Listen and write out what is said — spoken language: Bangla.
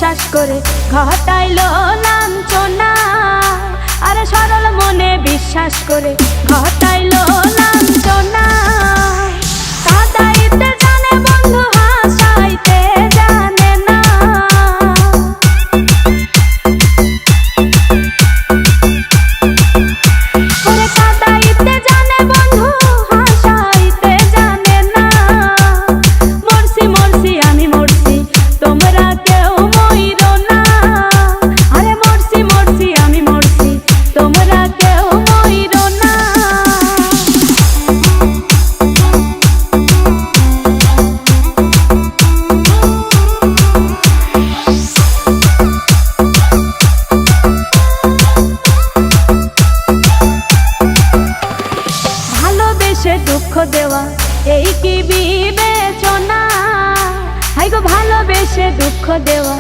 বিশ্বাস করে ঘটাইলো লাঞ্ছনা। আরে সরল মনে বিশ্বাস করে ঘটাইলো লাঞ্ছনা। কাঁদাইতে জানে বন্ধু হাসাইতে জানে না। ওরে কাঁদাইতে জানে বন্ধু হাসাইতে জানে না। মরছি মরছি আমি মরছি তোমরা কেউ মইরো না। আরে মরছি মরছি আমি মরছি তোমরা কেউ মইরো না। ভালোবেসে দুঃখ দেওয়া এই কি বিবেচনা? হাই গো ভালোবেসে দুঃখ দেওয়া